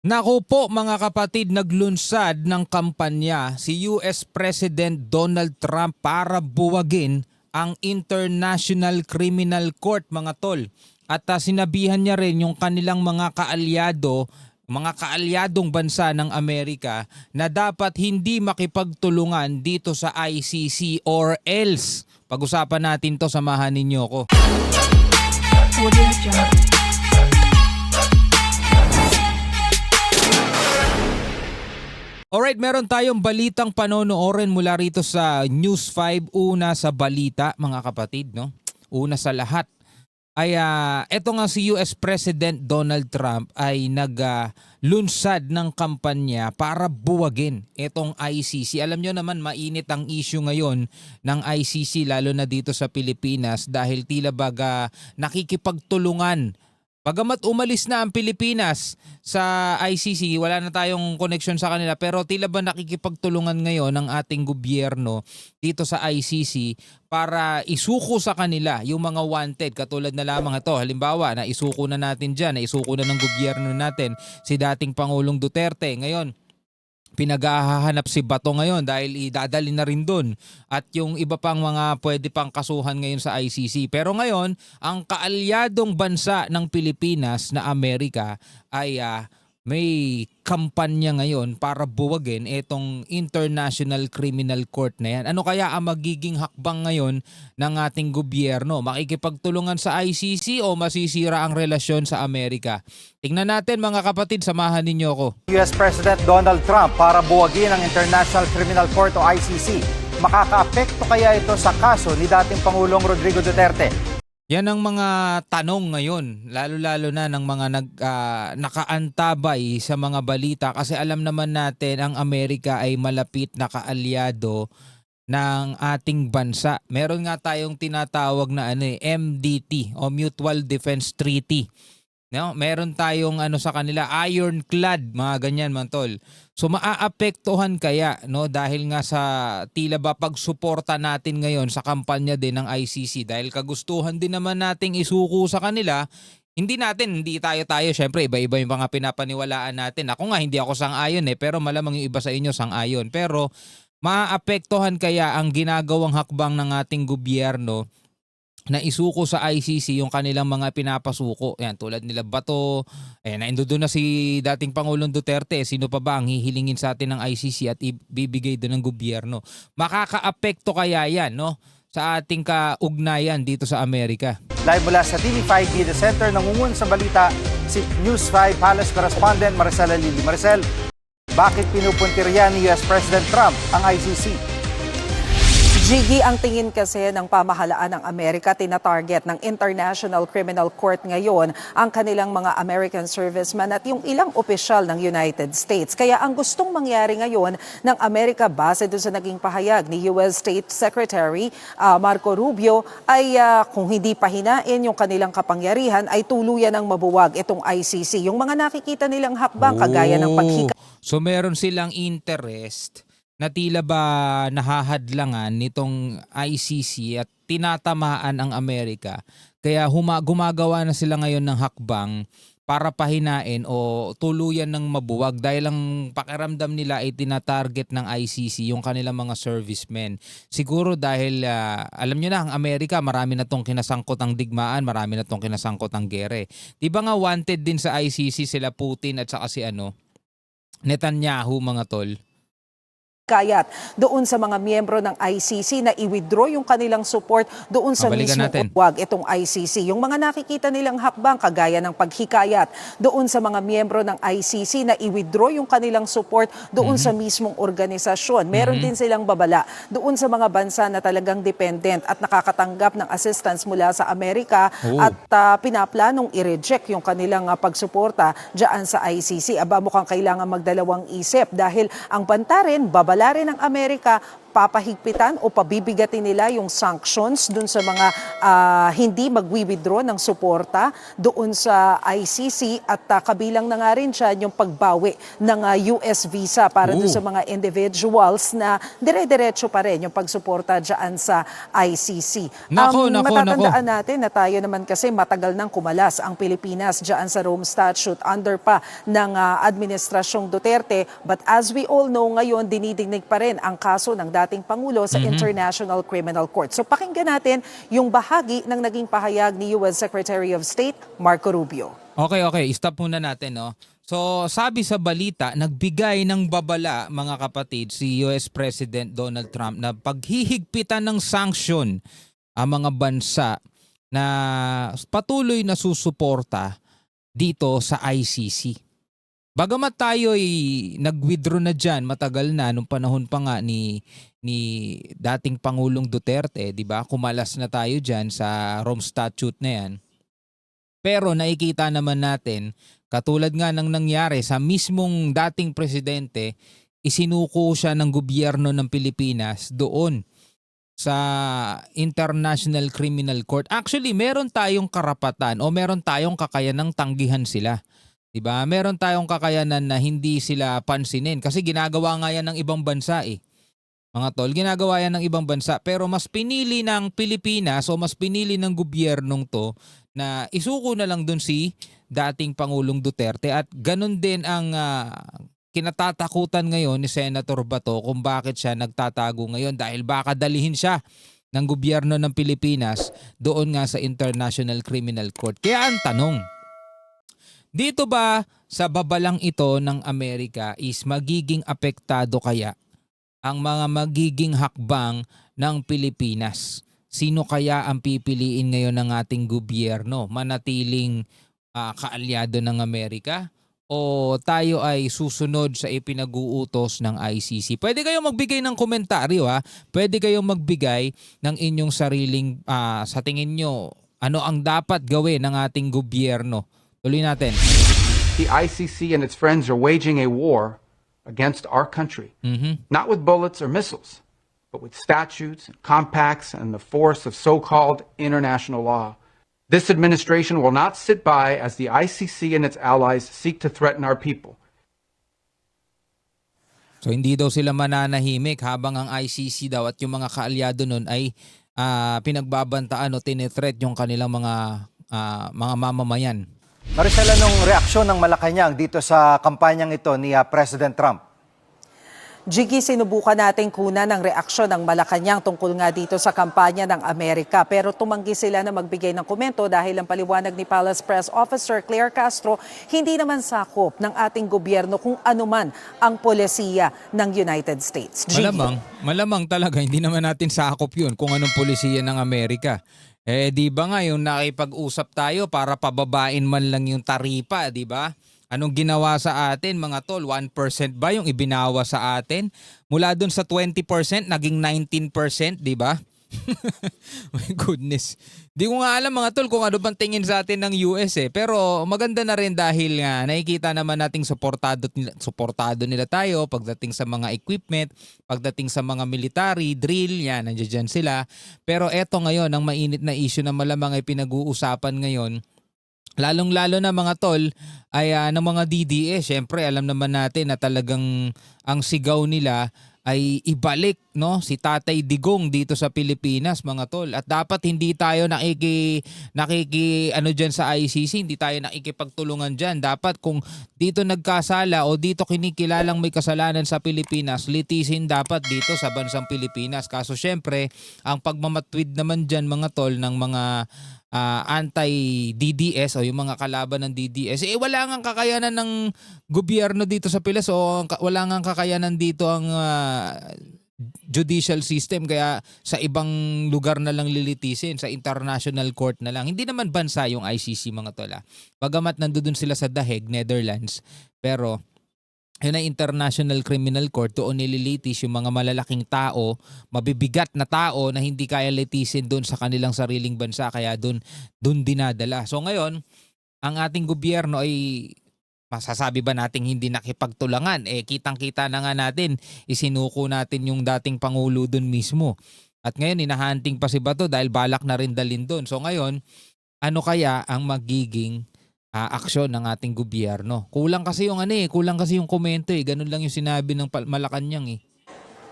Naku po mga kapatid, naglunsad ng kampanya si US President Donald Trump para buwagin ang International Criminal Court, mga tol. At sinabihan niya rin yung kanilang mga kaalyadong bansa ng Amerika na dapat hindi makipagtulungan dito sa ICC or else. Pag-usapan natin to, samahan ninyo ko. Alright, meron tayong balitang panonoorin mula rito sa News 5. Una sa balita, mga kapatid, no? Una sa lahat ay eto nga si US President Donald Trump ay naglunsad ng kampanya para buwagin itong ICC. Alam nyo naman, mainit ang issue ngayon ng ICC lalo na dito sa Pilipinas dahil tila baga nakikipagtulungan. Bagamat umalis na ang Pilipinas sa ICC, wala na tayong connection sa kanila, pero tila ba nakikipagtulungan ngayon ng ating gobyerno dito sa ICC para isuko sa kanila yung mga wanted. Katulad na lamang ito, halimbawa na isuko na natin dyan, na isuko na ng gobyerno natin si dating Pangulong Duterte. Ngayon, pinaghahanap si Bato ngayon dahil idadali na rin doon at yung iba pang mga pwede pang kasuhan ngayon sa ICC. Pero ngayon, ang kaalyadong bansa ng Pilipinas na Amerika ay may kampanya ngayon para buwagin itong International Criminal Court na yan. Ano kaya ang magiging hakbang ngayon ng ating gobyerno? Makikipagtulungan sa ICC o masisira ang relasyon sa Amerika? Tingnan natin mga kapatid, samahan ninyo ako. US President Donald Trump para buwagin ang International Criminal Court o ICC. Makakaapekto kaya ito sa kaso ni dating Pangulong Rodrigo Duterte? Yan ang mga tanong ngayon, lalo-lalo na ng mga nakaantabay sa mga balita kasi alam naman natin ang Amerika ay malapit na kaalyado ng ating bansa. Meron nga tayong tinatawag na MDT o Mutual Defense Treaty. No, meron tayong sa kanila ironclad, mga ganyan man tol. So maaapektuhan kaya dahil nga sa tila ba pagsuporta natin ngayon sa kampanya din ng ICC dahil kagustuhan din naman nating isuko sa kanila. Hindi tayo syempre iba-iba yung mga pinapaniwalaan natin. Ako nga hindi ako sang-ayon pero malamang yung iba sa inyo sang-ayon. Pero maaapektuhan kaya ang ginagawang hakbang ng ating gobyerno na isuko sa ICC yung kanilang mga pinapasuko. Yan, tulad nila Bato. Nandoon na si dating Pangulong Duterte. Sino pa ba ang hihilingin sa atin ng ICC at ibibigay doon ng gobyerno? Makakaapekto kaya yan sa ating kaugnayan dito sa Amerika? Live mula sa TV5 Media Center, nangungun sa balita si News 5 Palace Correspondent Maricel Alili. Maricel, bakit pinupuntirya ni US President Trump ang ICC? Jiggy, ang tingin kasi ng pamahalaan ng Amerika, tina-target ng International Criminal Court ngayon ang kanilang mga American servicemen at yung ilang opisyal ng United States. Kaya ang gustong mangyari ngayon ng Amerika base doon sa naging pahayag ni US State Secretary Marco Rubio ay kung hindi pahinain yung kanilang kapangyarihan ay tuluyan ng mabuwag itong ICC. Yung mga nakikita nilang hakbang kagaya ng paghika. So meron silang interest na tila ba nahahadlangan nitong ICC at tinatamaan ang Amerika. Kaya gumagawa na sila ngayon ng hakbang para pahinain o tuluyan ng mabuwag dahil ang pakiramdam nila ay tinatarget ng ICC yung kanilang mga servicemen. Siguro dahil alam nyo na, ang Amerika marami na tong kinasangkot ang digmaan, marami na tong kinasangkot ang gere. Di ba nga wanted din sa ICC sila Putin at saka si Netanyahu, mga tol? Kayat doon sa mga miyembro ng ICC na i-withdraw yung kanilang support doon sa mismong wag itong ICC. Yung mga nakikita nilang hakbang kagaya ng paghikayat doon sa mga miyembro ng ICC na i-withdraw yung kanilang support doon sa mismong organisasyon. Meron din silang babala doon sa mga bansa na talagang dependent at nakakatanggap ng assistance mula sa Amerika at pinaplanong i-reject yung kanilang pagsuporta dyan sa ICC. Aba, mukhang kailangan magdalawang isip dahil ang banta rin, babala rin ng Amerika papahigpitan o pabibigatin nila yung sanctions dun sa mga hindi magwi-withdraw ng suporta doon sa ICC at kabilang na nga rin dyan yung pagbawi ng US visa para dun sa mga individuals na dire-diretso pa rin yung pagsuporta dyan sa ICC. Matatandaan natin na tayo naman kasi matagal nang kumalas ang Pilipinas dyan sa Rome Statute under pa ng Administrasyong Duterte, but as we all know ngayon dinidinig pa rin ang kaso ng dating Pangulo sa International Criminal Court. So pakinggan natin yung bahagi ng naging pahayag ni US Secretary of State Marco Rubio. Okay. Stop muna natin, no? So sabi sa balita, nagbigay ng babala mga kapatid si US President Donald Trump na paghihigpitan ng sanction ang mga bansa na patuloy na susuporta dito sa ICC. Bagamat tayo ay nag-withdraw na dyan, matagal na, nung panahon pa nga ni dating Pangulong Duterte, di ba? Kumalas na tayo dyan sa Rome Statute na yan. Pero nakikita naman natin, katulad nga ng nangyari sa mismong dating presidente, isinuko siya ng gobyerno ng Pilipinas doon sa International Criminal Court. Actually, meron tayong karapatan o meron tayong kakayanang tanggihan sila. Diba? Meron tayong kakayanan na hindi sila pansinin kasi ginagawa nga yan ng ibang bansa eh. Mga tol, ginagawa yan ng ibang bansa pero mas pinili ng Pilipinas o mas pinili ng gobyernong to na isuko na lang dun si dating Pangulong Duterte at ganun din ang kinatatakutan ngayon ni Senator Bato kung bakit siya nagtatago ngayon dahil baka dalihin siya ng gobyerno ng Pilipinas doon nga sa International Criminal Court. Kaya ang tanong, dito ba sa babalang ito ng Amerika is magiging apektado kaya ang mga magiging hakbang ng Pilipinas? Sino kaya ang pipiliin ngayon ng ating gobyerno? Manatiling kaalyado ng Amerika? O tayo ay susunod sa ipinag-uutos ng ICC? Pwede kayong magbigay ng komentaryo ha. Pwede kayong magbigay ng inyong sariling sa tingin nyo ano ang dapat gawin ng ating gobyerno. Tuloy natin. The ICC and its friends are waging a war against our country, not with bullets or missiles, but with statutes, and compacts, and the force of so-called international law. This administration will not sit by as the ICC and its allies seek to threaten our people. So hindi daw sila mananahimik habang ang ICC daw at yung mga kaalyado nun ay pinagbabantaan o tinithreat yung kanilang mga mamamayan. Maricel, anong reaksyon ng Malacanang dito sa kampanyang ito ni President Trump? Jiggy, sinubukan natin kunan ng reaksyon ng Malacanang tungkol nga dito sa kampanya ng Amerika. Pero tumanggi sila na magbigay ng komento dahil ang paliwanag ni Palace Press Officer Claire Castro, hindi naman sakop ng ating gobyerno kung anuman ang polisiya ng United States. Jiggy. Malamang talaga, hindi naman natin sakop yun kung anong polisiya ng Amerika. Di ba nga yung nakipag-usap tayo para pababain man lang yung taripa, di ba? Anong ginawa sa atin mga tol? 1% ba yung ibinawa sa atin? Mula dun sa 20%, naging 19%, di ba? My goodness. Di ko nga alam mga tol kung ano bang tingin sa atin ng US eh. Pero maganda na rin dahil nga nakikita naman nating suportado nila tayo pagdating sa mga equipment, pagdating sa mga military, drill, yan, nandiyan sila. Pero eto ngayon, ang mainit na issue na malamang ay pinag-uusapan ngayon, lalong-lalo na mga tol ay ng mga DDS. Syempre alam naman natin na talagang ang sigaw nila ay ibalik si Tatay Digong dito sa Pilipinas mga tol. At dapat hindi tayo dyan sa ICC, hindi tayo nakikipagtulungan dyan. Dapat kung dito nagkasala o dito kinikilalang may kasalanan sa Pilipinas, litisin dapat dito sa bansang Pilipinas. Kaso syempre, ang pagmamatwid naman dyan mga tol ng mga anti-DDS o yung mga kalaban ng DDS, wala nga kakayanan ng gobyerno dito sa Pilas o wala nga kakayanan dito ang judicial system kaya sa ibang lugar na lang lilitisin, sa international court na lang. Hindi naman bansa yung ICC mga tola. Bagamat nandoon sila sa The Hague, Netherlands, pero yun ay International Criminal Court, doon nililitis yung mga malalaking tao, mabibigat na tao na hindi kaya litisin doon sa kanilang sariling bansa kaya doon dinadala. So ngayon, ang ating gobyerno ay Masasabi ba nating hindi nakipagtulangan? Kitang-kita na nga natin, isinuko natin yung dating Pangulo dun mismo. At ngayon, hinahunting pa si Bato dahil balak na rin dalhin dun. So ngayon, ano kaya ang magiging aksyon ng ating gobyerno? Kulang kasi yung kulang kasi yung komento Ganun lang yung sinabi ng Malacanang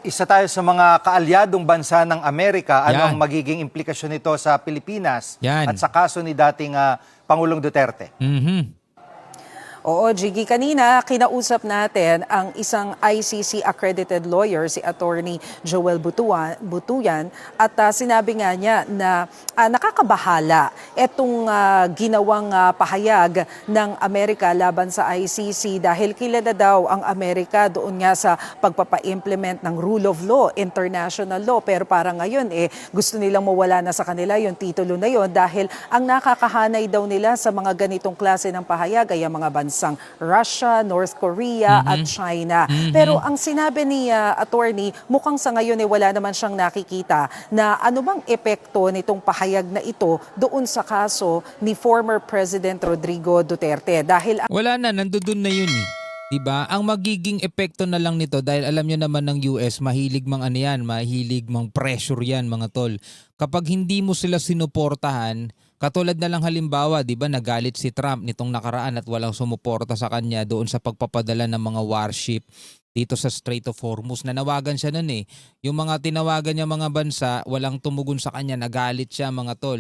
Isa tayo sa mga kaalyadong bansa ng Amerika. Ano Yan. ang magiging implikasyon nito sa Pilipinas Yan. at sa kaso ni dating Pangulong Duterte? Oo, Jiggy, kanina kinausap natin ang isang ICC accredited lawyer, si Attorney Joel Butuyan, at sinabi nga niya na nakakabahala itong ginawang pahayag ng Amerika laban sa ICC dahil kilala daw ang Amerika doon nga sa pagpapa-implement ng rule of law, international law. Pero parang ngayon gusto nilang mawala na sa kanila yung titulo na yon dahil ang nakakahanay daw nila sa mga ganitong klase ng pahayag ay ang mga bansang Russia, North Korea at China. Pero ang sinabi ni attorney, mukhang sa ngayon wala naman siyang nakikita na anumang epekto nitong pahayag na ito doon sa kaso ni former President Rodrigo Duterte. Dahil Wala na, nandoon na yun 'Diba? Ang magiging epekto na lang nito dahil alam nyo naman ng US, mahilig mahilig mang pressure yan mga tol. Kapag hindi mo sila sinuportahan, katulad na lang halimbawa, 'di ba, nagalit si Trump nitong nakaraan at walang sumuporta sa kanya doon sa pagpapadala ng mga warship dito sa Strait of Hormuz. Nanawagan siya noon Yung mga tinawagan niya mga bansa, walang tumugon sa kanya, nagalit siya mga tol.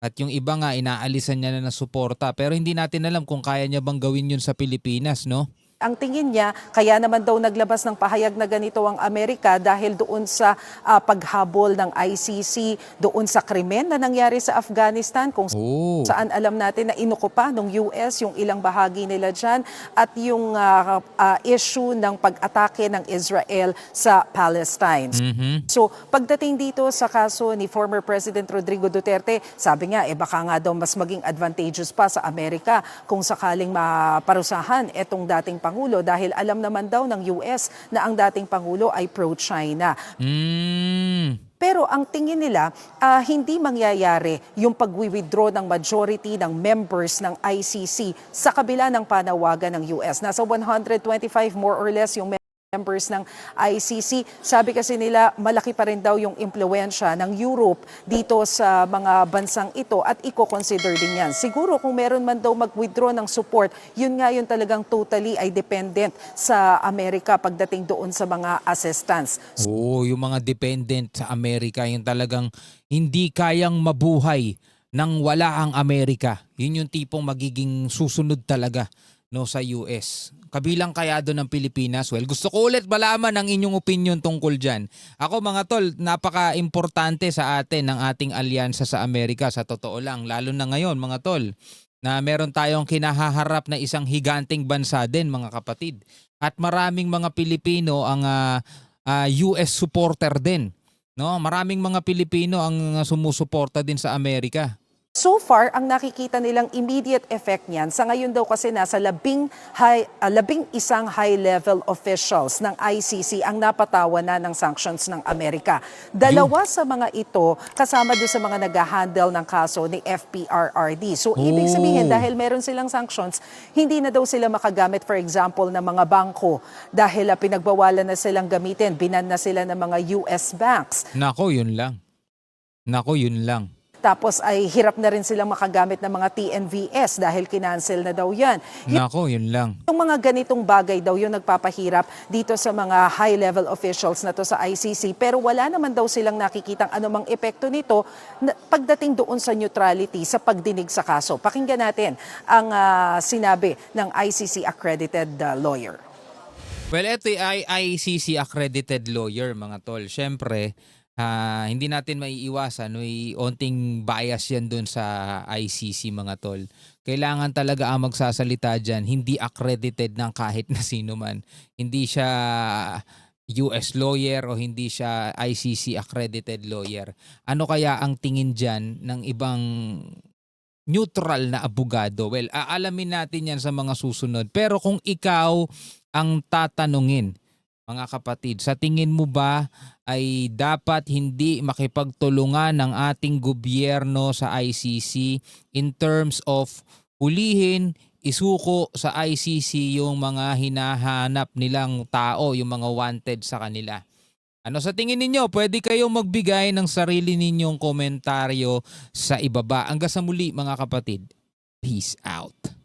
At yung iba nga, inaalisan niya na ng suporta. Pero hindi natin alam kung kaya niya bang gawin yun sa Pilipinas, no? ang tingin niya, kaya naman daw naglabas ng pahayag na ganito ang Amerika dahil doon sa paghabol ng ICC, doon sa krimen na nangyari sa Afghanistan, kung saan alam natin na inukupa ng US yung ilang bahagi nila dyan, at yung issue ng pag-atake ng Israel sa Palestine. So pagdating dito sa kaso ni former President Rodrigo Duterte, sabi nga, baka nga daw mas maging advantageous pa sa Amerika kung sakaling maparusahan etong dating Pangulo dahil alam naman daw ng US na ang dating Pangulo ay pro-China. Pero ang tingin nila, hindi mangyayari yung pag-withdraw ng majority ng members ng ICC sa kabila ng panawagan ng US. Nasa 125 more or less yung members ng ICC. Sabi kasi nila, malaki pa rin daw yung impluwensya ng Europe dito sa mga bansang ito at i-consider din yan. Siguro kung meron man daw mag-withdraw ng support, yun nga yun talagang totally ay dependent sa Amerika pagdating doon sa mga assistance. Yung mga dependent sa Amerika, yung talagang hindi kayang mabuhay nang wala ang Amerika. Yun yung tipong magiging susunod talaga sa US. Kabilang kaya doon ng Pilipinas? Well, gusto ko ulit malaman ang inyong opinion tungkol dyan. Ako mga tol, napaka-importante sa atin ng ating alyansa sa Amerika, sa totoo lang. Lalo na ngayon mga tol, na meron tayong kinahaharap na isang higanting bansa din mga kapatid. At maraming mga Pilipino ang US supporter din. No? Maraming mga Pilipino ang sumusuporta din sa Amerika. So far, ang nakikita nilang immediate effect niyan, sa ngayon daw kasi nasa 11 high-level officials ng ICC ang napatawan na ng sanctions ng Amerika. Dalawa sa mga ito, kasama doon sa mga nag-handle ng kaso ni FPRRD. So, ibig sabihin, dahil meron silang sanctions, hindi na daw sila makagamit, for example, ng mga bangko dahil pinagbawalan na silang gamitin, binan na sila ng mga US banks. Nako, yun lang. Tapos ay hirap na rin silang makagamit ng mga TNVS dahil kinancel na daw yan. Nako, yun lang. Yung mga ganitong bagay daw yung nagpapahirap dito sa mga high-level officials na to sa ICC. Pero wala naman daw silang nakikitang anumang epekto nito pagdating doon sa neutrality, sa pagdinig sa kaso. Pakinggan natin ang sinabi ng ICC accredited lawyer. Well, ito ay ICC accredited lawyer mga tol. Siyempre, hindi natin maiiwasan, may onting bias yan dun sa ICC mga tol. Kailangan talaga ang magsasalita dyan, hindi accredited ng kahit na sino man. Hindi siya US lawyer o hindi siya ICC accredited lawyer. Ano kaya ang tingin dyan ng ibang neutral na abogado? Well, aalamin natin yan sa mga susunod. Pero kung ikaw ang tatanungin, mga kapatid, sa tingin mo ba ay dapat hindi makipagtulungan ng ating gobyerno sa ICC in terms of hulihin, isuko sa ICC yung mga hinahanap nilang tao, yung mga wanted sa kanila. Ano sa tingin ninyo? Pwede kayong magbigay ng sarili ninyong komentaryo sa ibaba. Hanggang sa muli mga kapatid. Peace out.